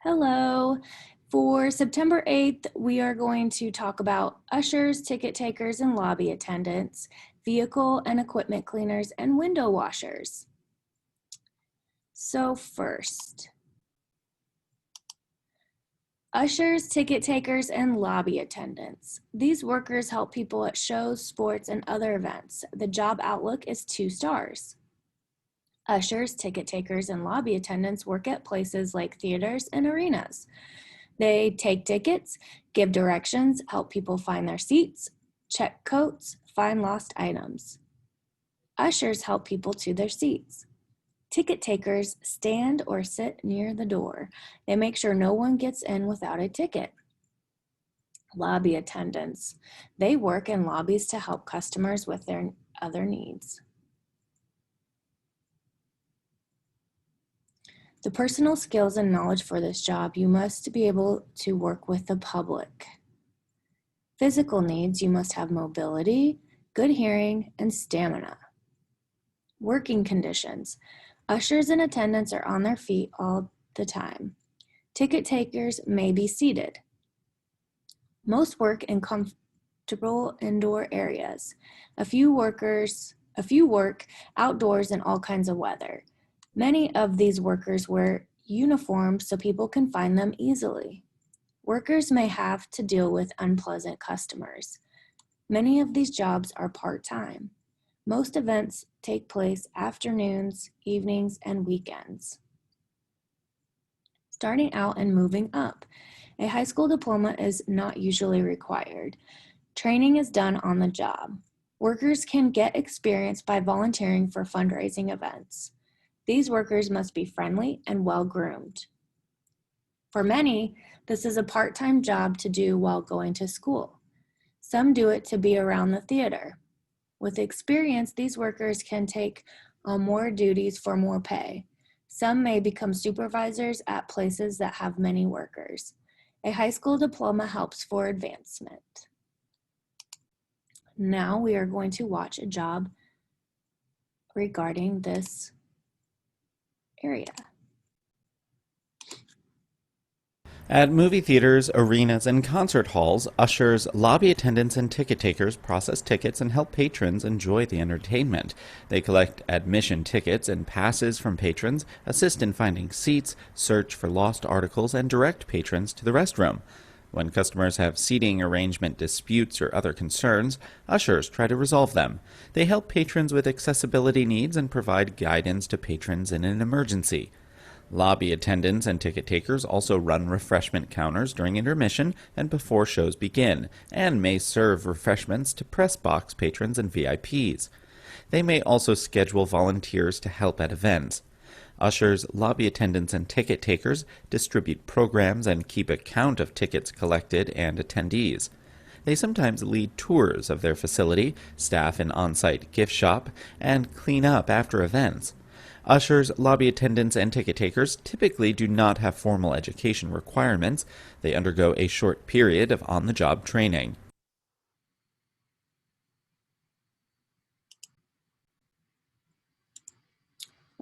Hello. For September 8th, we are going to talk about ushers, ticket takers, and lobby attendants, vehicle and equipment cleaners, and window washers. So first, ushers, ticket takers, and lobby attendants. These workers help people at shows, sports, and other events. The job outlook is 2 stars. Ushers, ticket takers, and lobby attendants work at places like theaters and arenas. They take tickets, give directions, help people find their seats, check coats, find lost items. Ushers help people to their seats. Ticket takers stand or sit near the door. They make sure no one gets in without a ticket. Lobby attendants. They work in lobbies to help customers with their other needs. The personal skills and knowledge for this job, you must be able to work with the public. Physical needs, you must have mobility, good hearing, and stamina. Working conditions. Ushers and attendants are on their feet all the time. Ticket takers may be seated. Most work in comfortable indoor areas. A few work outdoors in all kinds of weather. Many of these workers wear uniforms so people can find them easily. Workers may have to deal with unpleasant customers. Many of these jobs are part-time. Most events take place afternoons, evenings, and weekends. Starting out and moving up. A high school diploma is not usually required. Training is done on the job. Workers can get experience by volunteering for fundraising events. These workers must be friendly and well-groomed. For many, this is a part-time job to do while going to school. Some do it to be around the theater. With experience, these workers can take on more duties for more pay. Some may become supervisors at places that have many workers. A high school diploma helps for advancement. Now we are going to watch a job regarding this area. At movie theaters, arenas, and concert halls, ushers, lobby attendants, and ticket takers process tickets and help patrons enjoy the entertainment. They collect admission tickets and passes from patrons, assist in finding seats, search for lost articles, and direct patrons to the restroom. When customers have seating arrangement disputes or other concerns, ushers try to resolve them. They help patrons with accessibility needs and provide guidance to patrons in an emergency. Lobby attendants and ticket takers also run refreshment counters during intermission and before shows begin, and may serve refreshments to press box patrons and VIPs. They may also schedule volunteers to help at events. Ushers, lobby attendants, and ticket takers distribute programs and keep account of tickets collected and attendees. They sometimes lead tours of their facility, staff an on-site gift shop, and clean up after events. Ushers, lobby attendants, and ticket takers typically do not have formal education requirements. They undergo a short period of on-the-job training.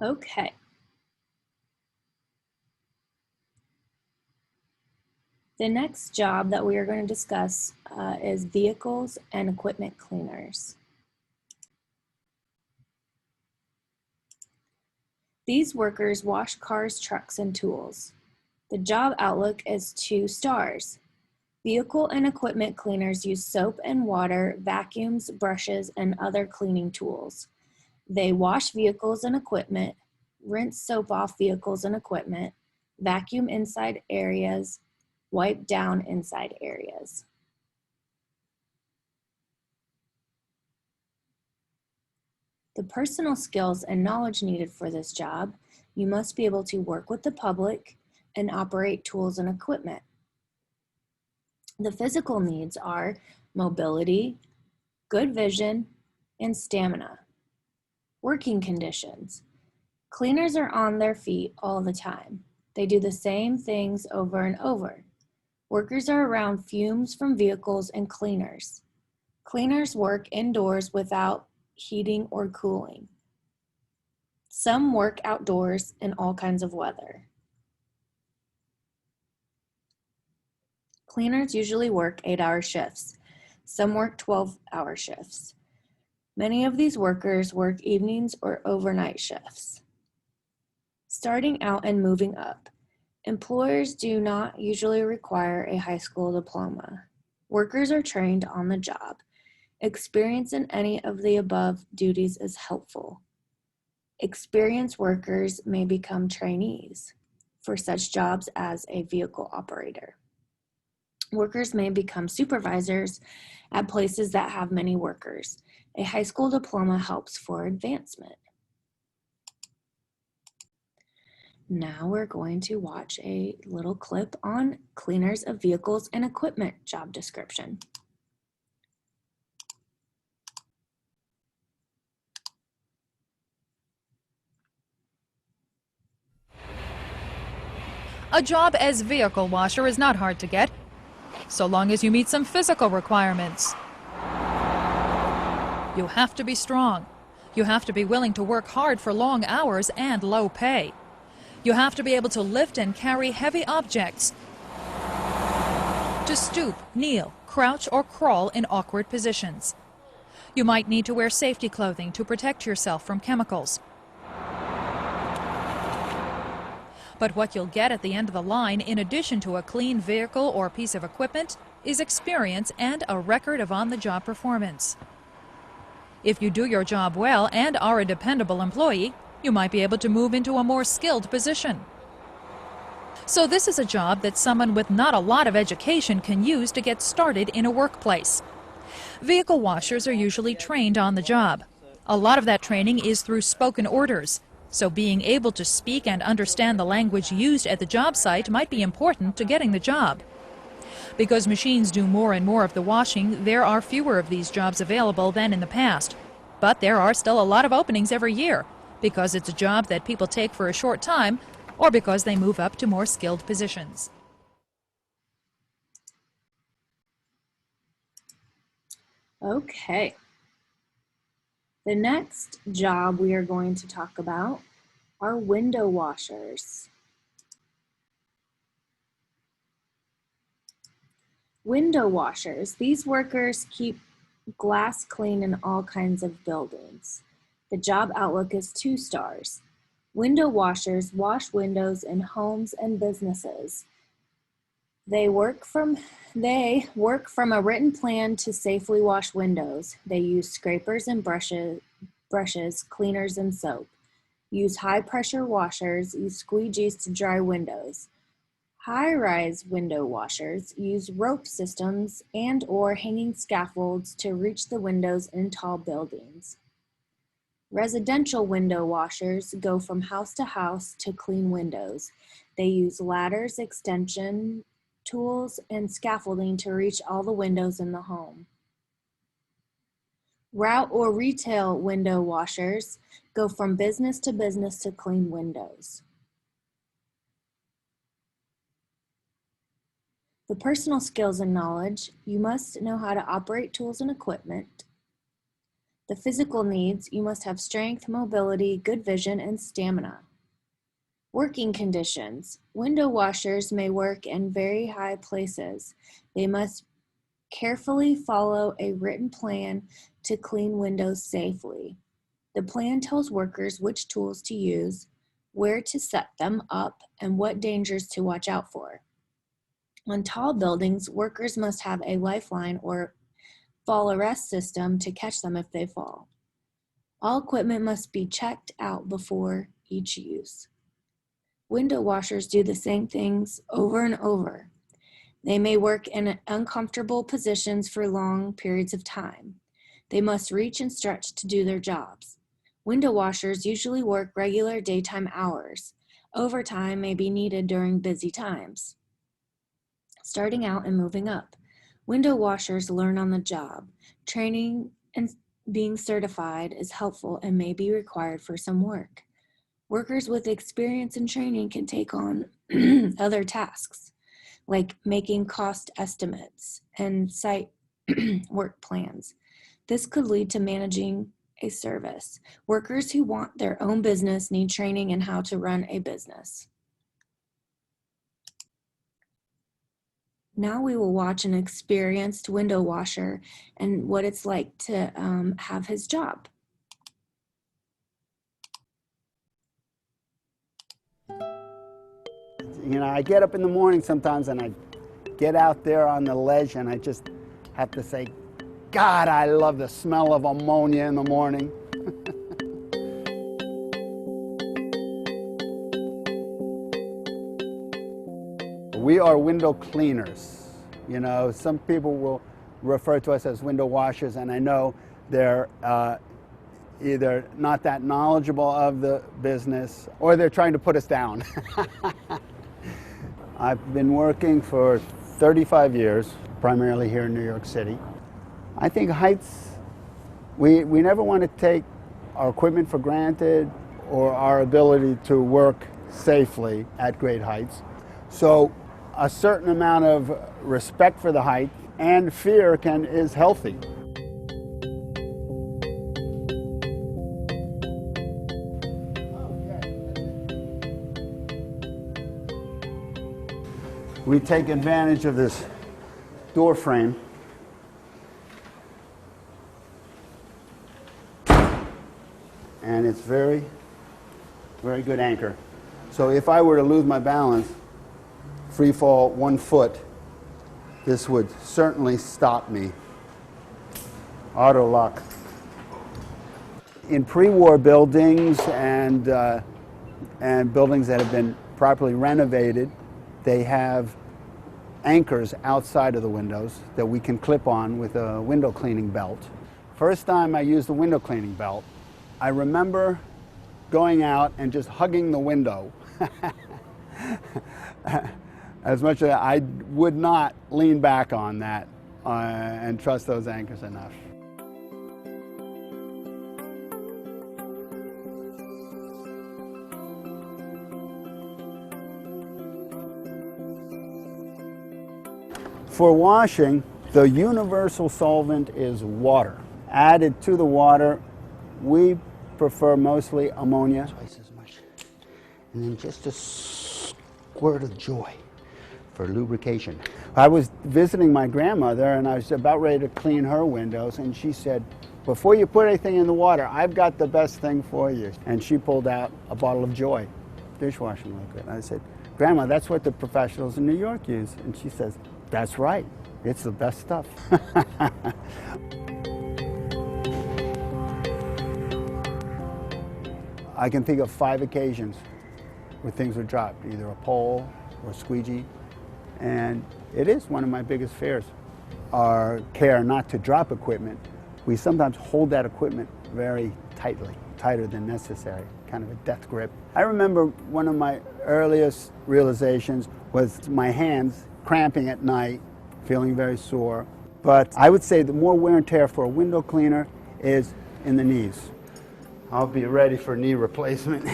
Okay. The next job that we are going to discuss is vehicles and equipment cleaners. These workers wash cars, trucks, and tools. The job outlook is 2 stars. Vehicle and equipment cleaners use soap and water, vacuums, brushes, and other cleaning tools. They wash vehicles and equipment, rinse soap off vehicles and equipment, vacuum inside areas, wipe down inside areas. The personal skills and knowledge needed for this job, you must be able to work with the public and operate tools and equipment. The physical needs are mobility, good vision, and stamina. Working conditions. Cleaners are on their feet all the time. They do the same things over and over. Workers are around fumes from vehicles and cleaners. Cleaners work indoors without heating or cooling. Some work outdoors in all kinds of weather. Cleaners usually work 8-hour shifts. Some work 12-hour shifts. Many of these workers work evenings or overnight shifts. Starting out and moving up. Employers do not usually require a high school diploma. Workers are trained on the job. Experience in any of the above duties is helpful. Experienced workers may become trainees for such jobs as a vehicle operator. Workers may become supervisors at places that have many workers. A high school diploma helps for advancement. Now we're going to watch a little clip on cleaners of vehicles and equipment job description. A job as vehicle washer is not hard to get, so long as you meet some physical requirements. You have to be strong. You have to be willing to work hard for long hours and low pay. You have to be able to lift and carry heavy objects, to stoop, kneel, crouch, or crawl in awkward positions. You might need to wear safety clothing to protect yourself from chemicals. But what you'll get at the end of the line, in addition to a clean vehicle or piece of equipment, is experience and a record of on-the-job performance. If you do your job well and are a dependable employee, you might be able to move into a more skilled position. So this is a job that someone with not a lot of education can use to get started in a workplace. Vehicle washers are usually trained on the job. A lot of that training is through spoken orders, so being able to speak and understand the language used at the job site might be important to getting the job. Because machines do more and more of the washing, there are fewer of these jobs available than in the past. But there are still a lot of openings every year, because it's a job that people take for a short time or because they move up to more skilled positions. Okay. The next job we are going to talk about are window washers. Window washers. These workers keep glass clean in all kinds of buildings. The job outlook is 2 stars. Window washers wash windows in homes and businesses. They work from a written plan to safely wash windows. They use scrapers and brushes, cleaners and soap. Use high pressure washers, use squeegees to dry windows. High-rise window washers use rope systems and or hanging scaffolds to reach the windows in tall buildings. Residential window washers go from house to house to clean windows. They use ladders, extension tools, and scaffolding to reach all the windows in the home. Route or retail window washers go from business to clean windows. The personal skills and knowledge: you must know how to operate tools and equipment. The physical needs: you must have strength, mobility, good vision, and stamina. Working conditions: window washers may work in very high places. They must carefully follow a written plan to clean windows safely. The plan tells workers which tools to use, where to set them up, and what dangers to watch out for. On tall buildings, workers must have a lifeline or fall arrest system to catch them if they fall. All equipment must be checked out before each use. Window washers do the same things over and over. They may work in uncomfortable positions for long periods of time. They must reach and stretch to do their jobs. Window washers usually work regular daytime hours. Overtime may be needed during busy times. Starting out and moving up. Window washers learn on the job. Training and being certified is helpful and may be required for some work. Workers with experience and training can take on other tasks, like making cost estimates and site work plans. This could lead to managing a service. Workers who want their own business need training in how to run a business. Now we will watch an experienced window washer and what it's like to have his job. You know, I get up in the morning sometimes and I get out there on the ledge and I just have to say, God, I love the smell of ammonia in the morning. We are window cleaners. You know, some people will refer to us as window washers, and I know they're either not that knowledgeable of the business or they're trying to put us down. I've been working for 35 years, primarily here in New York City. I think heights, we never want to take our equipment for granted or our ability to work safely at great heights. So a certain amount of respect for the height and fear is healthy. We take advantage of this door frame and it's very, very good anchor. So if I were to lose my balance, free fall 1 foot, this would certainly stop me. Auto lock. In pre-war buildings and buildings that have been properly renovated, they have anchors outside of the windows that we can clip on with a window cleaning belt. First time I used the window cleaning belt, I remember going out and just hugging the window. As much as I would not lean back on that and trust those anchors enough. For washing, the universal solvent is water. Added to the water, we prefer mostly ammonia. Twice as much. And then just a squirt of joy for lubrication. I was visiting my grandmother and I was about ready to clean her windows and she said, before you put anything in the water, I've got the best thing for you. And she pulled out a bottle of Joy dishwashing liquid. And I said, Grandma, that's what the professionals in New York use. And she says, that's right, it's the best stuff. I can think of 5 occasions where things were dropped, either a pole or a squeegee. And it is one of my biggest fears. Our care not to drop equipment, we sometimes hold that equipment very tightly, tighter than necessary, kind of a death grip. I remember one of my earliest realizations was my hands cramping at night, feeling very sore. But I would say the more wear and tear for a window cleaner is in the knees. I'll be ready for knee replacement.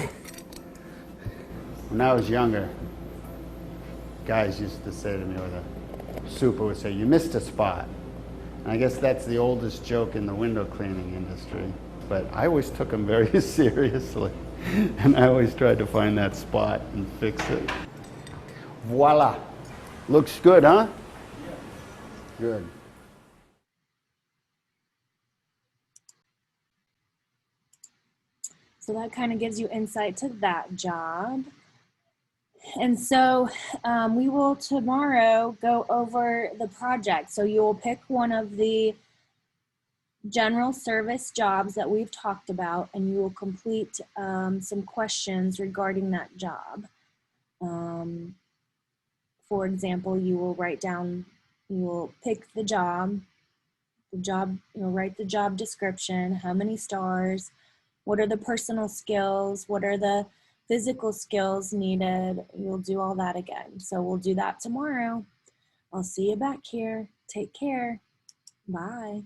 When I was younger, guys used to say to me, or the super would say, you missed a spot. And I guess that's the oldest joke in the window cleaning industry. But I always took them very seriously. And I always tried to find that spot and fix it. Voila. Looks good, huh? Good. So that kind of gives you insight to that job. And so we will tomorrow go over the project. So you will pick one of the general service jobs that we've talked about, and you will complete some questions regarding that job. For example, you will write down, you will pick the job, you'll write the job description, how many stars, what are the personal skills, what are the physical skills needed. You'll do all that again. So we'll do that tomorrow. I'll see you back here. Take care. Bye.